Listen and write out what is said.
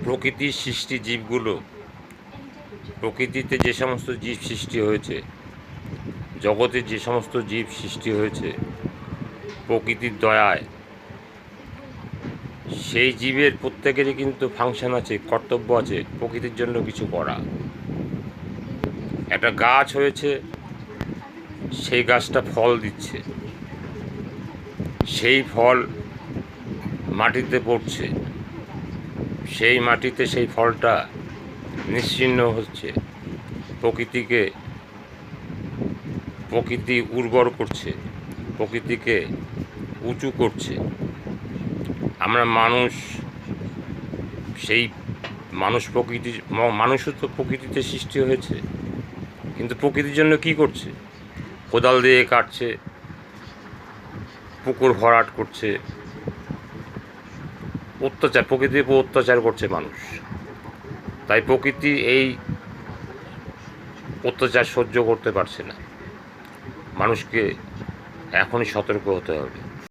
প্রকৃতির সৃষ্টি জীবগুলো, প্রকৃতিতে যে সমস্ত জীব সৃষ্টি হয়েছে, জগতে যে সমস্ত জীব সৃষ্টি হয়েছে প্রকৃতির দয়ায়, সেই জীবের প্রত্যেকেরই কিন্তু ফাংশন আছে, কর্তব্য আছে প্রকৃতির জন্য কিছু করা। একটা গাছ হয়েছে, সেই গাছটা ফল দিচ্ছে, সেই ফল মাটিতে পড়ছে, সেই মাটিতে সেই ফলটা নিশ্চিহ্ন হচ্ছে, প্রকৃতি উর্বর করছে, প্রকৃতিকে উঁচু করছে। আমরা মানুষ, সেই মানুষও তো প্রকৃতিতে সৃষ্টি হয়েছে, কিন্তু প্রকৃতির জন্য কি করছে? কোদাল দিয়ে কাটছে, পুকুর ভরাট করছে, প্রকৃতির উপর অত্যাচার করছে মানুষ। তাই প্রকৃতি এই অত্যাচার সহ্য করতে পারছে না। মানুষকে এখনই সতর্ক হতে হবে।